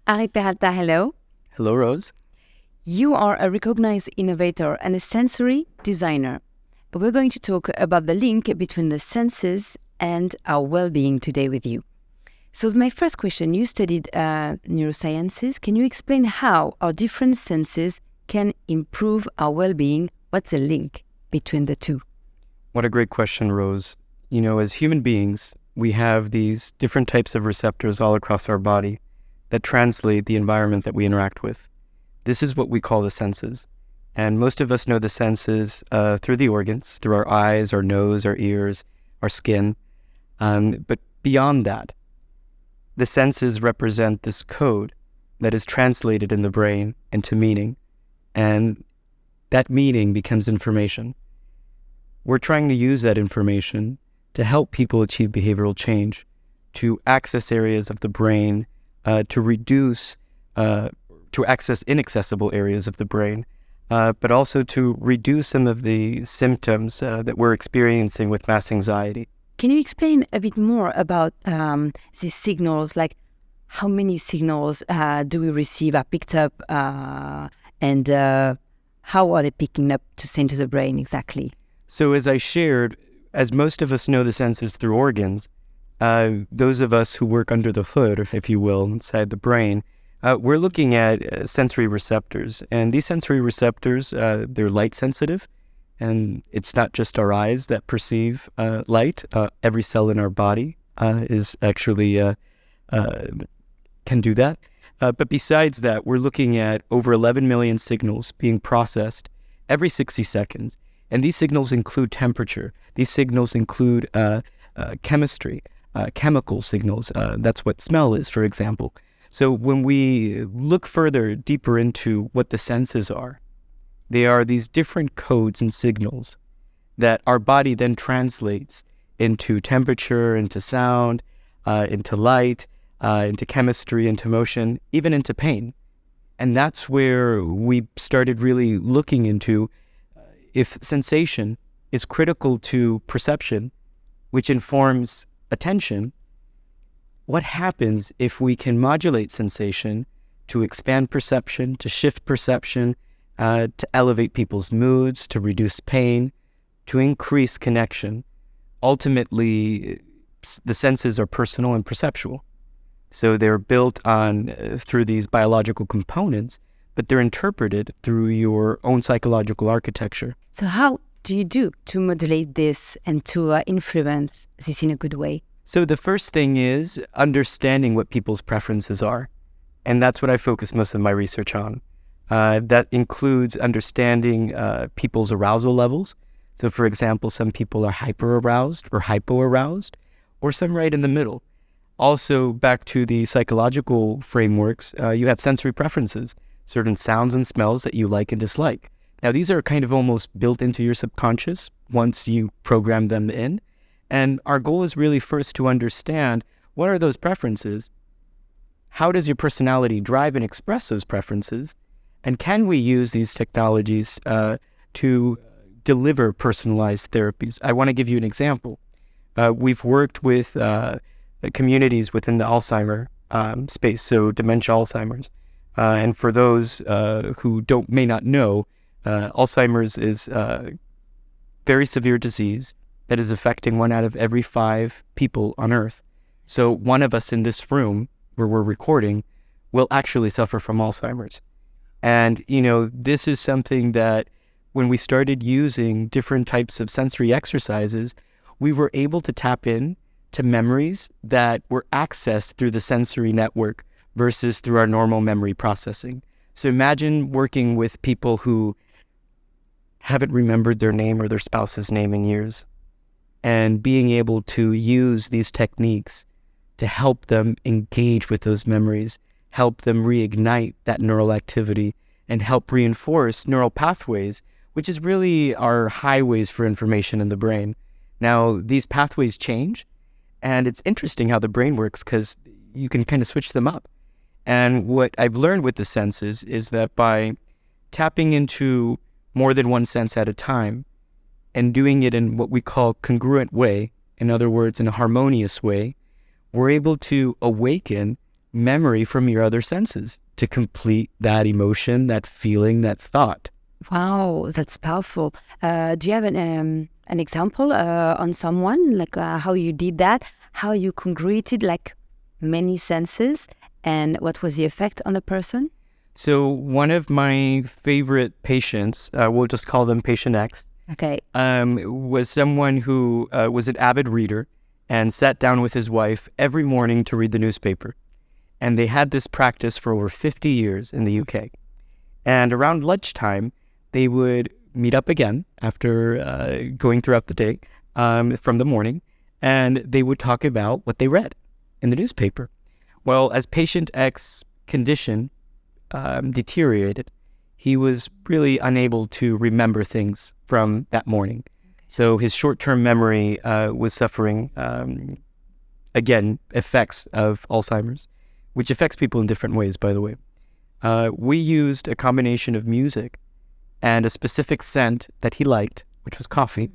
Ari Peralta, hello. Hello, Rose. You are a recognized innovator and a sensory designer. We're going to talk about the link between the senses and our well-being today with you. So my first question, you studied neurosciences. Can you explain how our different senses can improve our well-being? What's the link between the two? What a great question, Rose. You know, as human beings, we have these different types of receptors all across our body that translate the environment that we interact with. This is what we call the senses. And most of us know the senses through the organs, through our eyes, our nose, our ears, our skin. But beyond that, the senses represent this code that is translated in the brain into meaning. And that meaning becomes information. We're trying to use that information to help people achieve behavioral change, to access areas of the brain, to access inaccessible areas of the brain, but also to reduce some of the symptoms that we're experiencing with mass anxiety. Can you explain a bit more about these signals, like how many signals do we receive are picked up and how are they picking up to send to the brain exactly? So as I shared, as most of us know the senses through organs, those of us who work under the hood, if you will, inside the brain, we're looking at sensory receptors. And these sensory receptors, they're light sensitive. And it's not just our eyes that perceive light. Every cell in our body is actually can do that. But besides that, we're looking at over 11 million signals being processed every 60 seconds. And these signals include temperature. These signals include chemistry, chemical signals. That's what smell is, for example. So when we look further, deeper into what the senses are, they are these different codes and signals that our body then translates into temperature, into sound, into light, into chemistry, into motion, even into pain. And that's where we started really looking into if sensation is critical to perception, which informs attention, what happens if we can modulate sensation to expand perception, to shift perception, to elevate people's moods, to reduce pain, to increase connection. Ultimately, the senses are personal and perceptual. So they're built on through these biological components, but they're interpreted through your own psychological architecture. So how do you do to modulate this and to influence this in a good way? So the first thing is understanding what people's preferences are. And that's what I focus most of my research on. That includes understanding people's arousal levels. So for example, some people are hyper-aroused or hypo-aroused, or some right in the middle. Also, back to the psychological frameworks, you have sensory preferences, certain sounds and smells that you like and dislike. Now, these are kind of almost built into your subconscious once you program them in. And our goal is really first to understand what are those preferences, how does your personality drive and express those preferences, and can we use these technologies to deliver personalized therapies? I want to give you an example. We've worked with communities within the Alzheimer space, so dementia Alzheimer's. And for those who may not know, Alzheimer's is a very severe disease that is affecting 1 out of every 5 people on Earth. So one of us in this room where we're recording will actually suffer from Alzheimer's. And, you know, this is something that when we started using different types of sensory exercises, we were able to tap in to memories that were accessed through the sensory network versus through our normal memory processing. So imagine working with people who haven't remembered their name or their spouse's name in years, and being able to use these techniques to help them engage with those memories, help them reignite that neural activity, and help reinforce neural pathways, which is really our highways for information in the brain. Now, these pathways change, and it's interesting how the brain works because you can kind of switch them up. And what I've learned with the senses is that by tapping into more than one sense at a time, and doing it in what we call congruent way, in other words, in a harmonious way, we're able to awaken memory from your other senses to complete that emotion, that feeling, that thought. Wow, that's powerful. Do you have an example on someone, like how you did that, how you congruated like many senses, and what was the effect on the person? So one of my favorite patients, we'll just call them patient X, Okay. was someone who was an avid reader and sat down with his wife every morning to read the newspaper. And they had this practice for over 50 years in the UK. And around lunchtime, they would meet up again after going throughout the day from the morning, and they would talk about what they read in the newspaper. Well, as patient X's condition deteriorated, he was really unable to remember things from that morning. So his short-term memory was suffering, again, effects of Alzheimer's, which affects people in different ways, by the way. We used a combination of music and a specific scent that he liked, which was coffee.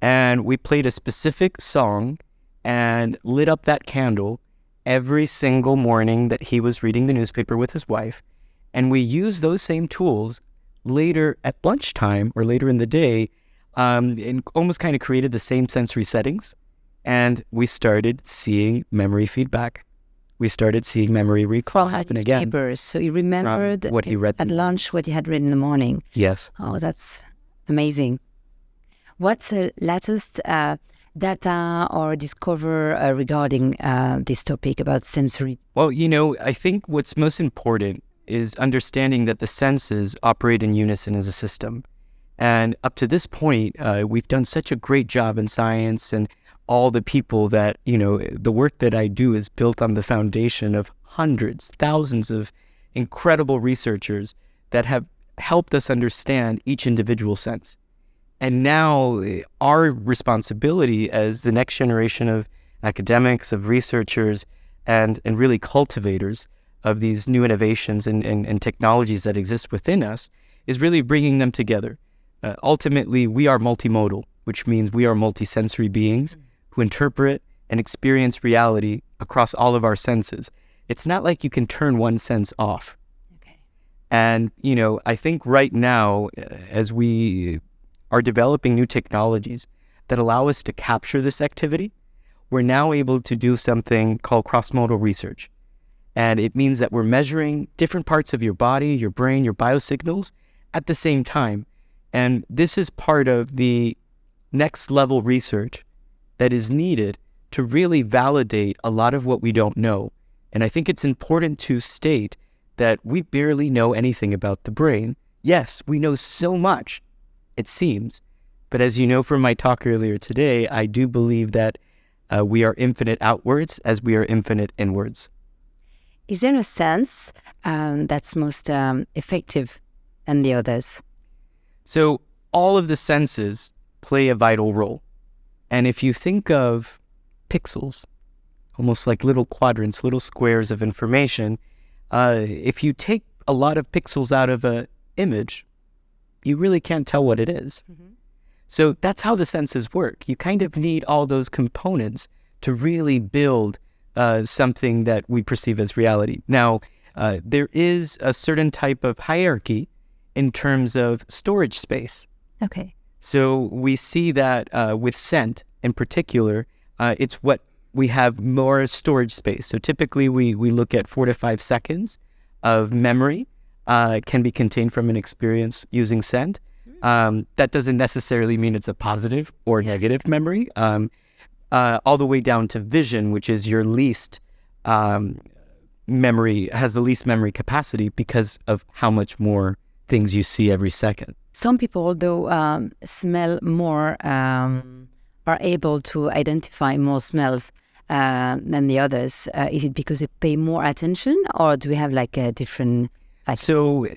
And we played a specific song and lit up that candle every single morning that he was reading the newspaper with his wife. And we used those same tools later at lunchtime or later in the day, and almost kind of created the same sensory settings. And we started seeing memory feedback. We started seeing memory recall happen again. Papers. So he remembered what he read at lunch, what he had read in the morning. Yes. Oh, that's amazing. What's the latest data or discover regarding this topic about sensory? Well, I think what's most important is understanding that the senses operate in unison as a system. And up to this point, we've done such a great job in science, and all the people that, the work that I do is built on the foundation of hundreds, thousands of incredible researchers that have helped us understand each individual sense. And now our responsibility as the next generation of academics, of researchers, and really cultivators of these new innovations and technologies that exist within us is really bringing them together. Ultimately, we are multimodal, which means we are multisensory beings who interpret and experience reality across all of our senses. It's not like you can turn one sense off. Okay. And, I think right now, as we are developing new technologies that allow us to capture this activity, we're now able to do something called cross-modal research. And it means that we're measuring different parts of your body, your brain, your biosignals at the same time. And this is part of the next level research that is needed to really validate a lot of what we don't know. And I think it's important to state that we barely know anything about the brain. Yes, we know so much, it seems. But as you know from my talk earlier today, I do believe that we are infinite outwards as we are infinite inwards. Is there a sense that's most effective than the others? So all of the senses play a vital role. And if you think of pixels, almost like little quadrants, little squares of information, if you take a lot of pixels out of an image, you really can't tell what it is. Mm-hmm. So that's how the senses work. You kind of need all those components to really build something that we perceive as reality. Now, there is a certain type of hierarchy in terms of storage space. Okay. So we see that with scent in particular, it's what we have more storage space. So typically we look at 4 to 5 seconds of memory can be contained from an experience using scent. That doesn't necessarily mean it's a positive or negative memory. All the way down to vision, which is your least memory, has the least memory capacity because of how much more things you see every second. Some people, though, smell more, are able to identify more smells than the others. Is it because they pay more attention, or do we have like a different faculties? So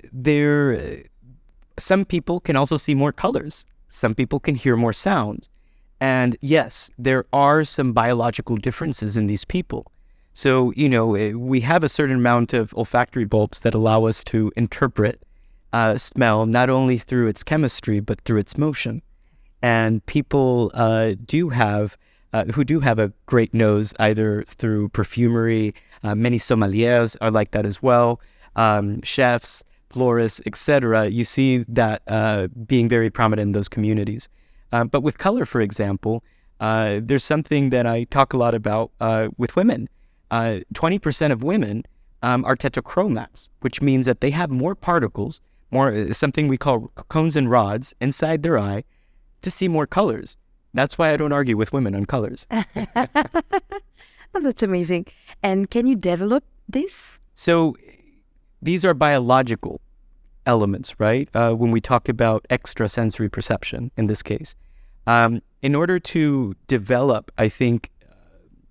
some people can also see more colors. Some people can hear more sounds. And yes, there are some biological differences in these people. So, we have a certain amount of olfactory bulbs that allow us to interpret smell, not only through its chemistry, but through its motion. And people who do have a great nose, either through perfumery, Many sommeliers are like that as well. Chefs, florists, etc. You see that being very prominent in those communities. But with color, for example, there's something that I talk a lot about with women. 20% of women are tetrachromats, which means that they have more particles, something we call cones and rods inside their eye to see more colors. That's why I don't argue with women on colors. Oh, that's amazing. And can you develop this? So these are biological elements, right? When we talk about extrasensory perception in this case. In order to develop, I think,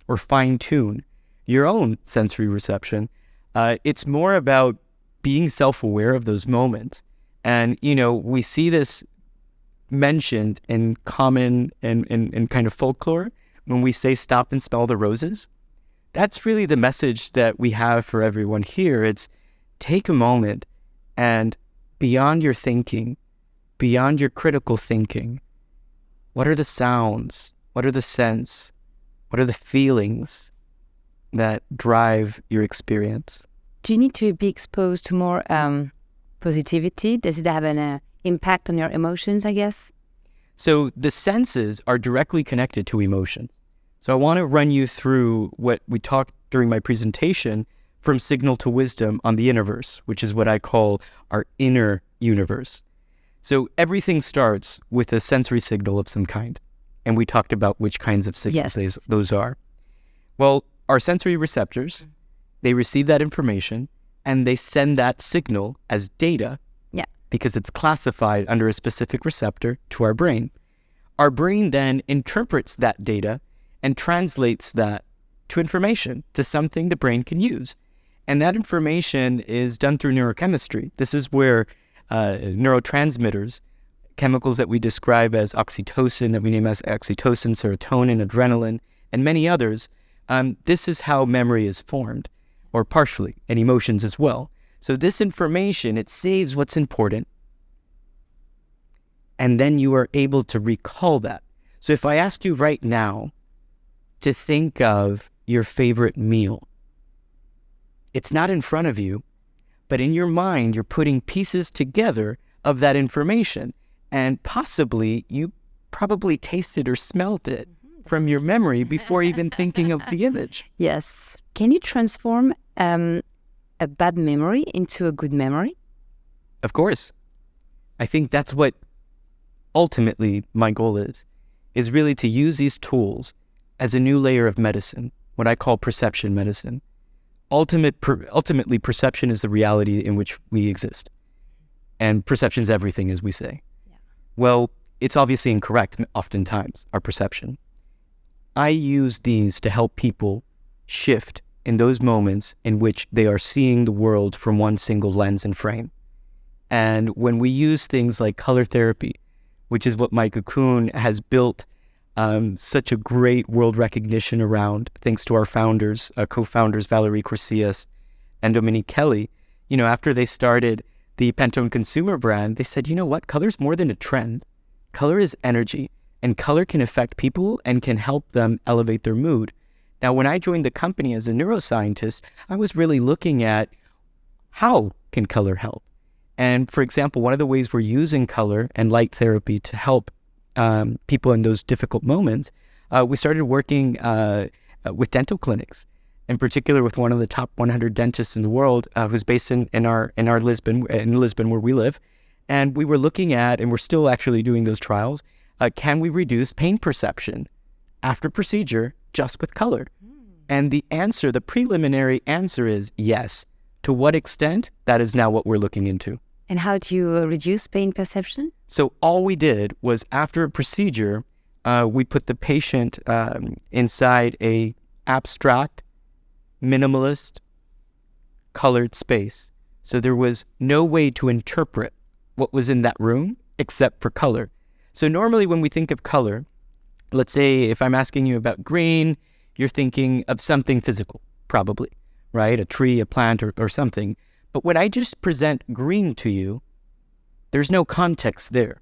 or fine-tune your own sensory reception, it's more about being self-aware of those moments. And, we see this mentioned in common and kind of folklore when we say stop and smell the roses. That's really the message that we have for everyone here. It's take a moment and beyond your thinking, beyond your critical thinking, what are the sounds? What are the scents? What are the feelings that drive your experience? Do you need to be exposed to more positivity? Does it have an impact on your emotions, I guess? So the senses are directly connected to emotions. So I want to run you through what we talked during my presentation from signal to wisdom on the innerverse, which is what I call our inner universe. So everything starts with a sensory signal of some kind. And we talked about which kinds of signals those are. Well, our sensory receptors, they receive that information and they send that signal as data because it's classified under a specific receptor to our brain. Our brain then interprets that data and translates that to information, to something the brain can use. And that information is done through neurochemistry. This is where neurotransmitters, chemicals that we describe as oxytocin, that we name as oxytocin, serotonin, adrenaline, and many others, this is how memory is formed, or partially, and emotions as well. So this information, it saves what's important, and then you are able to recall that. So if I ask you right now to think of your favorite meal, it's not in front of you, but in your mind, you're putting pieces together of that information, and possibly you probably tasted or smelt it from your memory before even thinking of the image. Yes. Can you transform a bad memory into a good memory? Of course. I think that's what ultimately my goal is really to use these tools as a new layer of medicine, what I call perception medicine. Ultimately, perception is the reality in which we exist. And perception is everything, as we say. Yeah. Well, it's obviously incorrect oftentimes, our perception. I use these to help people shift in those moments in which they are seeing the world from one single lens and frame. And when we use things like color therapy, which is what Koon has built such a great world recognition around, thanks to our founders, co-founders Valerie Corsias and Dominique Kelly, after they started the Pantone consumer brand, they said, you know what, color's more than a trend. Color is energy, and color can affect people and can help them elevate their mood. Now, when I joined the company as a neuroscientist, I was really looking at how can color help? And for example, one of the ways we're using color and light therapy to help people in those difficult moments, we started working with dental clinics, in particular with one of the top 100 dentists in the world, who's based in Lisbon, where we live. And we were looking at, and we're still actually doing those trials, can we reduce pain perception after procedure just with color? And the answer, the preliminary answer is yes. To what extent? That is now what we're looking into. And how do you reduce pain perception? So all we did was after a procedure, we put the patient inside a abstract, minimalist, colored space. So there was no way to interpret what was in that room except for color. So normally when we think of color, let's say if I'm asking you about green, you're thinking of something physical, probably, right? A tree, a plant, or something. But when I just present green to you, there's no context there.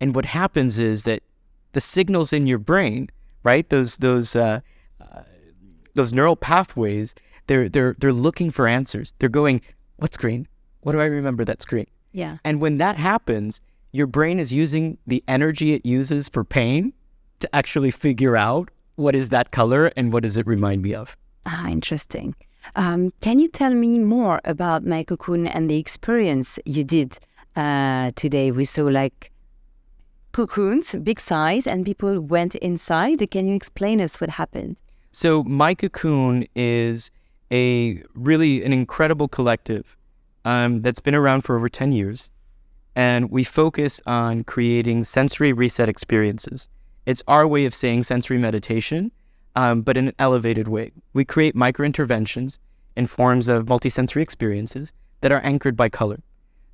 And what happens is that the signals in your brain, right, those neural pathways, They're looking for answers. They're going, what's green? What do I remember that's green? Yeah. And when that happens, your brain is using the energy it uses for pain to actually figure out what is that color and what does it remind me of. Interesting. Can you tell me more about my Koon and the experience you did today? We saw like cocoons, big size, and people went inside. Can you explain us what happened? So My Cocoon is an incredible collective that's been around for over 10 years. And we focus on creating sensory reset experiences. It's our way of saying sensory meditation, but in an elevated way. We create micro-interventions in forms of multisensory experiences that are anchored by color.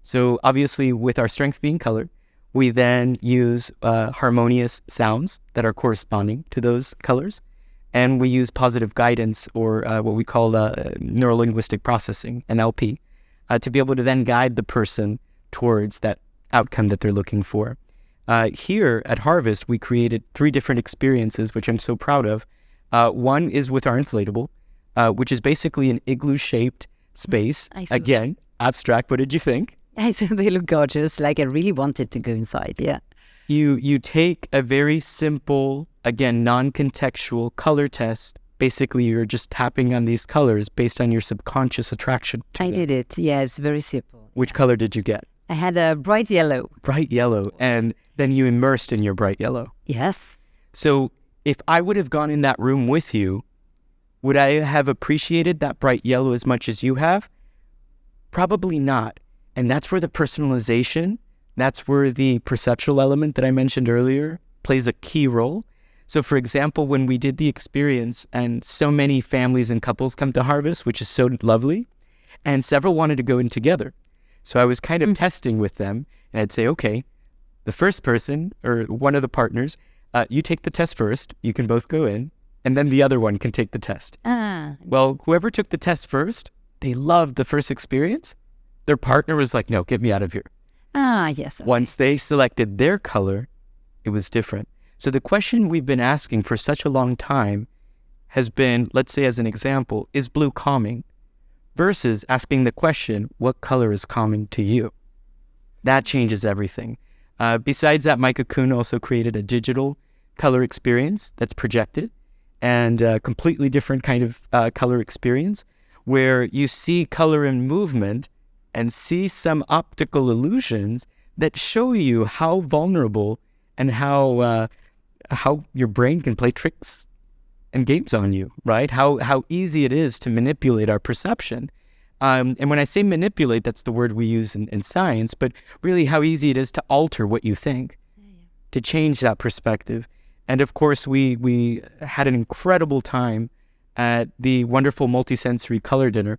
So obviously, with our strength being color, we then use harmonious sounds that are corresponding to those colors. And we use positive guidance, or what we call neuro-linguistic processing, NLP, to be able to then guide the person towards that outcome that they're looking for. Here at Harvest, we created 3 different experiences, which I'm so proud of. One is with our inflatable, which is basically an igloo-shaped space. Again, abstract. What did you think? I think they look gorgeous. Like I really wanted to go inside. Yeah. You take a very simple, again, non-contextual color test. Basically, you're just tapping on these colors based on your subconscious attraction to them. I did it. Yeah, it's very simple. Which color did you get? I had a bright yellow. Bright yellow. And then you immersed in your bright yellow. Yes. So if I would have gone in that room with you, would I have appreciated that bright yellow as much as you have? Probably not. And that's where the personalization, that's where the perceptual element that I mentioned earlier plays a key role. So for example, when we did the experience, and so many families and couples come to Harvest, which is so lovely, and several wanted to go in together. So I was kind of testing with them, and I'd say, okay, the first person or one of the partners, you take the test first, you can both go in, and then the other one can take the test. Well, whoever took the test first, they loved the first experience. Their partner was like, no, get me out of here. Yes. Okay. Once they selected their color, it was different. So the question we've been asking for such a long time has been, let's say as an example, is blue calming? Versus asking the question, what color is calming to you? That changes everything. Besides that, My Cocoon also created a digital color experience that's projected, and a completely different kind of color experience where you see color in movement and see some optical illusions that show you how vulnerable and how your brain can play tricks and games on you, right? How easy it is to manipulate our perception. And when I say manipulate, that's the word we use in science, but really how easy it is to alter what you think, to change that perspective. And of course, we had an incredible time at the wonderful multisensory color dinner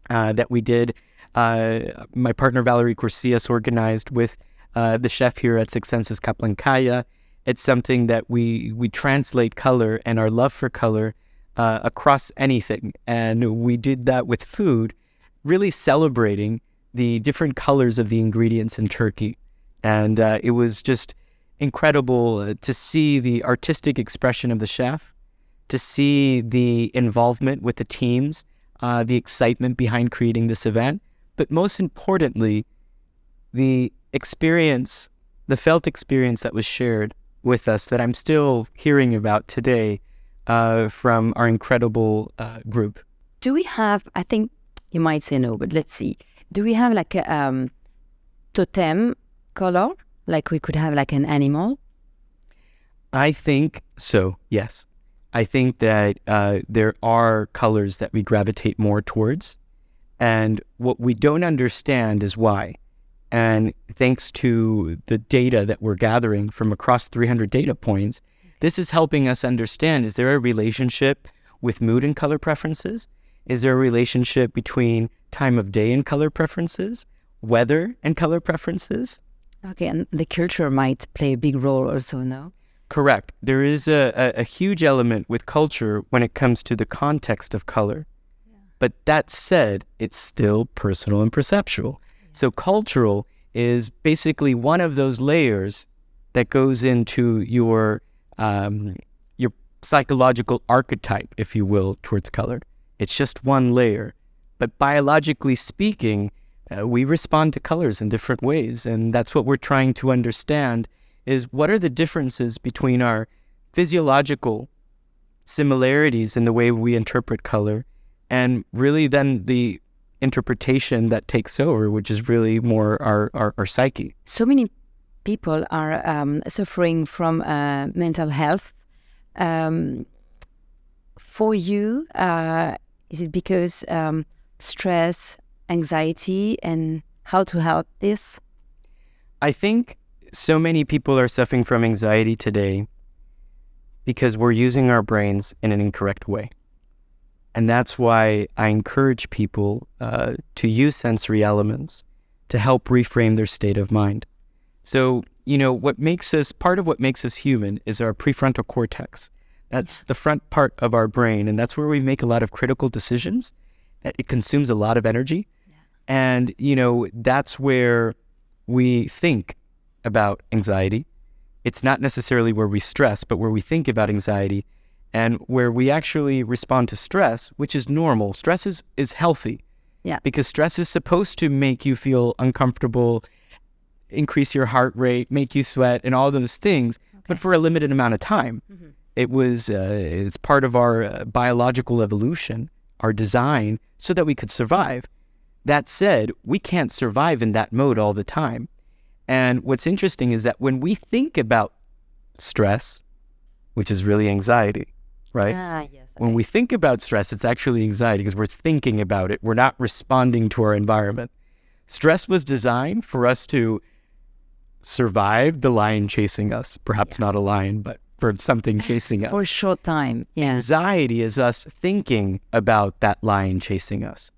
that we did. My partner Valerie Corsias organized with the chef here at Six Senses Kaplankaya. It's something that we translate color and our love for color across anything. And we did that with food, really celebrating the different colors of the ingredients in turkey. And it was just incredible to see the artistic expression of the chef, to see the involvement with the teams, the excitement behind creating this event, but most importantly, the experience, the felt experience that was shared with us that I'm still hearing about today from our incredible group. Do we have, I think you might say no, but let's see. Do we have like a totem color? Like we could have like an animal? I think so, yes. I think that there are colors that we gravitate more towards. And what we don't understand is why. And thanks to the data that we're gathering from across 300 data points, this is helping us understand, is there a relationship with mood and color preferences? Is there a relationship between time of day and color preferences, weather and color preferences? Okay, and the culture might play a big role also, no? Correct. There is a huge element with culture when it comes to the context of color. Yeah. But that said, it's still personal and perceptual. Yeah. So cultural is basically one of those layers that goes into your psychological archetype, if you will, towards color. It's just one layer. But biologically speaking, we respond to colors in different ways. And that's what we're trying to understand is what are the differences between our physiological similarities in the way we interpret color and really then the interpretation that takes over, which is really more our psyche. So many people are suffering from mental health. For you, is it because stress, anxiety, and how to help this? I think so many people are suffering from anxiety today because we're using our brains in an incorrect way. And that's why I encourage people to use sensory elements to help reframe their state of mind. So, part of what makes us human is our prefrontal cortex. That's the front part of our brain, and that's where we make a lot of critical decisions. It consumes a lot of energy. Yeah. And, that's where we think about anxiety. It's not necessarily where we stress, but where we think about anxiety and where we actually respond to stress, which is normal. Stress is healthy. Yeah. Because stress is supposed to make you feel uncomfortable, increase your heart rate, make you sweat, and all those things, but for a limited amount of time. Mm-hmm. It's part of our biological evolution, our design, so that we could survive. That said, we can't survive in that mode all the time. And what's interesting is that when we think about stress, which is really anxiety, right? Yes, okay. When we think about stress, it's actually anxiety because we're thinking about it. We're not responding to our environment. Stress was designed for us to survive the lion chasing us. Perhaps not a lion, but for something chasing us. For a short time, yeah. Anxiety is us thinking about that lion chasing us.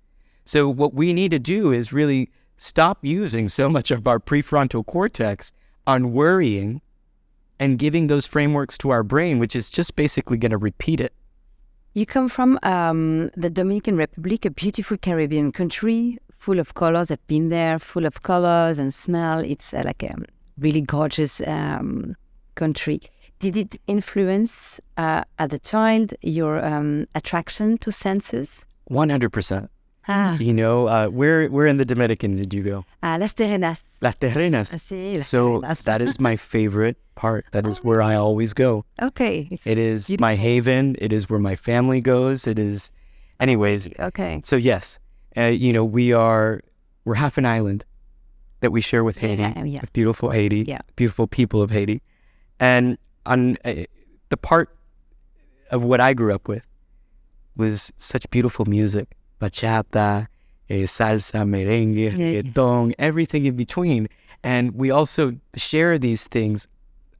So what we need to do is really stop using so much of our prefrontal cortex on worrying and giving those frameworks to our brain, which is just basically going to repeat it. You come from the Dominican Republic, a beautiful Caribbean country, full of colors. I've been there, full of colors and smell. It's like a really gorgeous country. Did it influence, as a child, your attraction to senses? 100%. Where in the Dominican did you go? Las Terrenas. Las Terrenas. Sí, Las So Terrenas. that is my favorite part. That is where I always go. Okay. It is beautiful. My haven. It is where my family goes. It is, anyways. Okay. So yes, we're half an island that we share with Haiti, with beautiful Haiti, beautiful people of Haiti. And on the part of what I grew up with was such beautiful music, bachata, salsa, merengue, reggaeton, everything in between. And we also share these things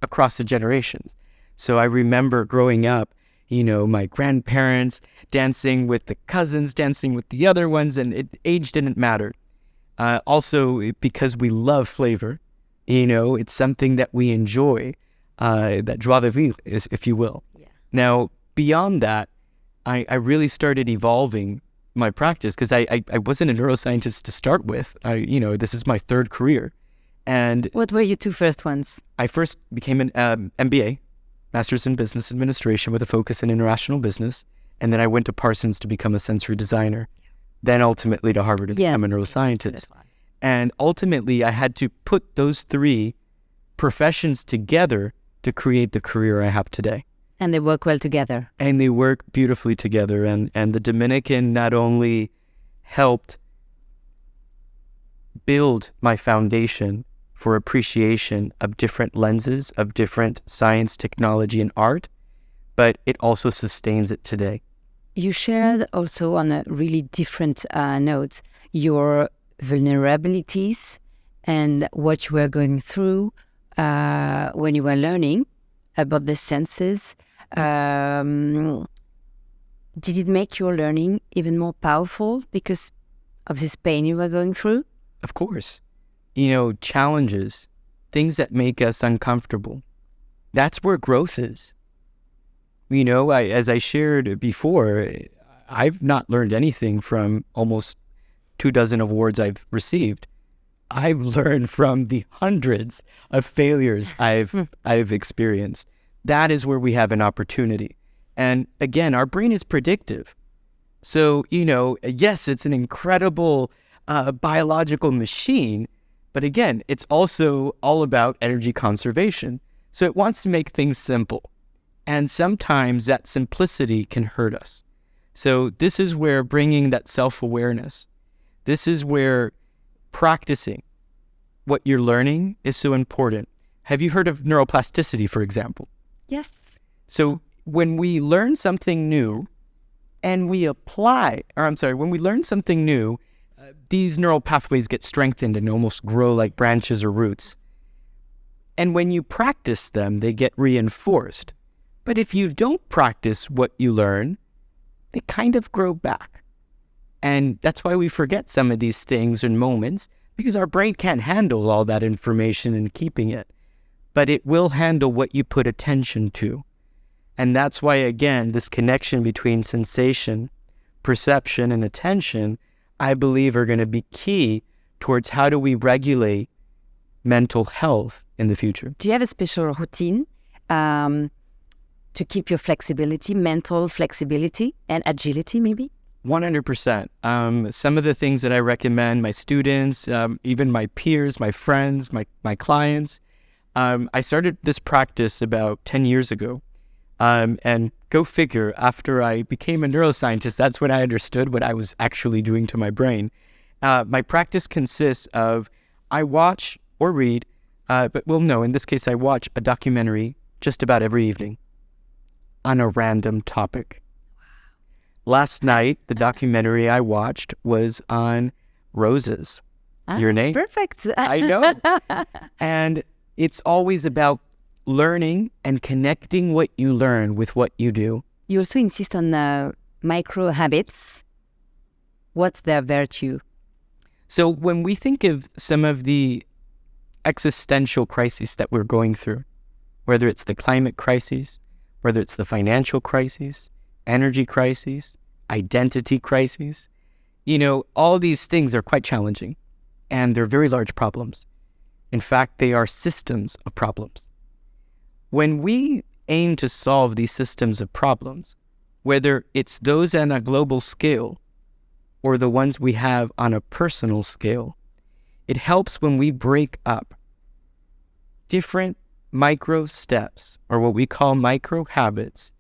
across the generations. So I remember growing up, my grandparents dancing with the cousins, dancing with the other ones, and age didn't matter. Also, because we love flavor, it's something that we enjoy. That joie de vivre, if you will. Yeah. Now, beyond that, I really started evolving my practice because I wasn't a neuroscientist to start with. This is my third career. And what were your two first ones? I first became an MBA, Master's in Business Administration with a focus in international business. And then I went to Parsons to become a sensory designer. Then ultimately to Harvard to become a neuroscientist. Yes, and ultimately, I had to put those three professions together to create the career I have today. And they work well together. And they work beautifully together. And the Dominican not only helped build my foundation for appreciation of different lenses, of different science, technology, and art, but it also sustains it today. You shared also on a really different note your vulnerabilities and what you were going through when you were learning about the senses. Did it make your learning even more powerful because of this pain you were going through? Of course. Challenges, things that make us uncomfortable. That's where growth is. As I shared before, I've not learned anything from almost 24 awards I've received. I've learned from the hundreds of failures I've experienced. That is where we have an opportunity. And again, our brain is predictive. So, yes, it's an incredible biological machine, but again, it's also all about energy conservation. So it wants to make things simple. And sometimes that simplicity can hurt us. So this is where bringing that self-awareness, this is where practicing what you're learning is so important. Have you heard of neuroplasticity, for example? Yes. So when we learn something new and we when we learn something new, these neural pathways get strengthened and almost grow like branches or roots. And when you practice them, they get reinforced. But if you don't practice what you learn, they kind of grow back. And that's why we forget some of these things and moments, because our brain can't handle all that information and keeping it. But it will handle what you put attention to. And that's why, again, this connection between sensation, perception, and attention, I believe are going to be key towards how do we regulate mental health in the future. Do you have a special routine to keep your flexibility, mental flexibility and agility maybe? 100%. Some of the things that I recommend my students, even my peers, my friends, my clients, I started this practice about 10 years ago. And go figure, after I became a neuroscientist, that's when I understood what I was actually doing to my brain. My practice consists of, I watch or read, in this case I watch a documentary just about every evening on a random topic. Last night, the documentary I watched was on roses. Your name? Perfect. I know. And it's always about learning and connecting what you learn with what you do. You also insist on micro habits. What's their virtue? So when we think of some of the existential crises that we're going through, whether it's the climate crises, whether it's the financial crises, energy crises, identity crises, all these things are quite challenging, and they're very large problems. In fact, they are systems of problems. When we aim to solve these systems of problems, whether it's those on a global scale or the ones we have on a personal scale, it helps when we break up different micro steps, or what we call micro habits,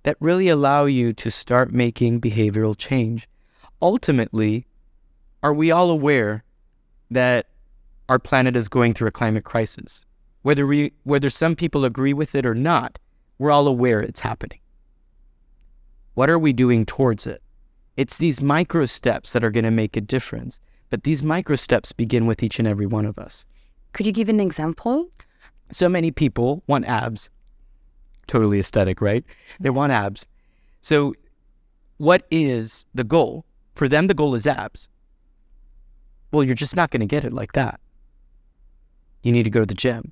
that really allow you to start making behavioral change. Ultimately, are we all aware that our planet is going through a climate crisis? Whether some people agree with it or not, we're all aware it's happening. What are we doing towards it? It's these micro steps that are going to make a difference. But these micro steps begin with each and every one of us. Could you give an example? So many people want abs. Totally aesthetic, right? They want abs. So what is the goal? For them, the goal is abs. Well, you're just not going to get it like that. You need to go to the gym,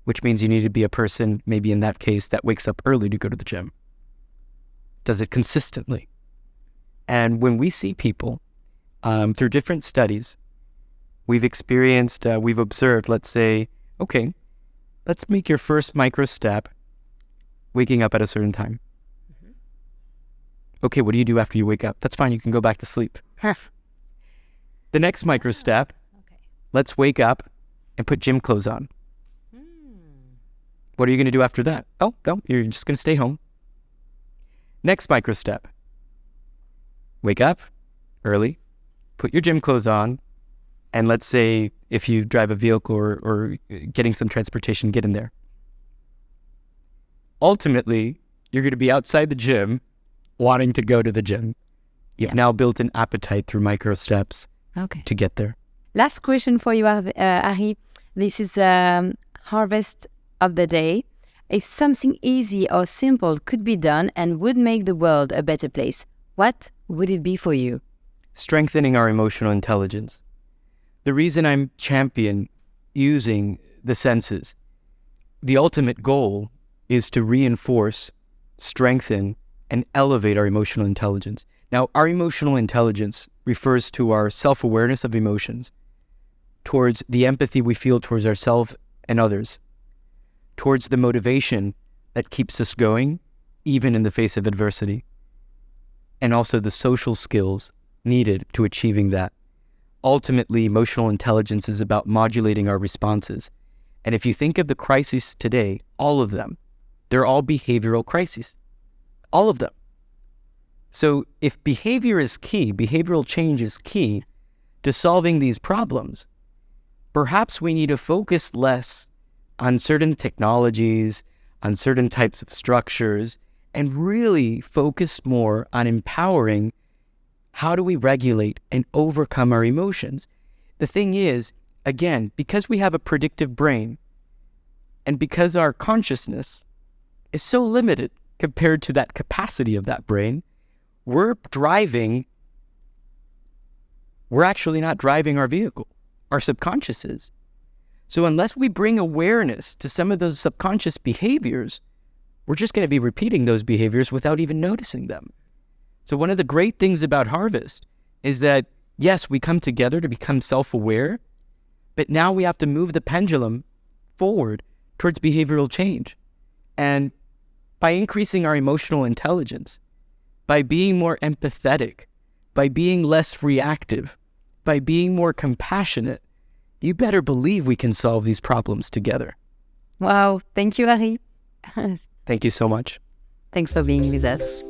which means you need to be a person, maybe in that case, that wakes up early to go to the gym. Does it consistently. And when we see people through different studies, we've observed, let's say, okay, let's make your first micro step waking up at a certain time. Mm-hmm. Okay, what do you do after you wake up? That's fine, you can go back to sleep. The next micro step, let's wake up and put gym clothes on. What are you going to do after that? Oh, no, you're just going to stay home. Next micro step, wake up early, put your gym clothes on, and let's say if you drive a vehicle or getting some transportation, get in there. Ultimately, you're going to be outside the gym wanting to go to the gym. You've now built an appetite through micro steps to get there. Last question for you, Ari. This is harvest of the day. If something easy or simple could be done and would make the world a better place, what would it be for you? Strengthening our emotional intelligence. The reason I'm champion using the senses, the ultimate goal is to reinforce, strengthen, and elevate our emotional intelligence. Now, our emotional intelligence refers to our self-awareness of emotions, towards the empathy we feel towards ourselves and others, towards the motivation that keeps us going, even in the face of adversity. and also the social skills needed to achieving that. Ultimately, emotional intelligence is about modulating our responses. And if you think of the crises today, all of them, they're all behavioral crises. All of them. So if behavior is key, behavioral change is key to solving these problems, perhaps we need to focus less on certain technologies, on certain types of structures, and really focus more on empowering how do we regulate and overcome our emotions. The thing is, again, because we have a predictive brain and because our consciousness is so limited compared to that capacity of that brain, we're actually not driving our vehicle. Our subconscious is. So unless we bring awareness to some of those subconscious behaviors, we're just going to be repeating those behaviors without even noticing them. So one of the great things about Harvest is that, yes, we come together to become self-aware, but now we have to move the pendulum forward towards behavioral change. And by increasing our emotional intelligence, by being more empathetic, by being less reactive, by being more compassionate, you better believe we can solve these problems together. Wow. Thank you, Ari. Thank you so much. Thanks for being with us.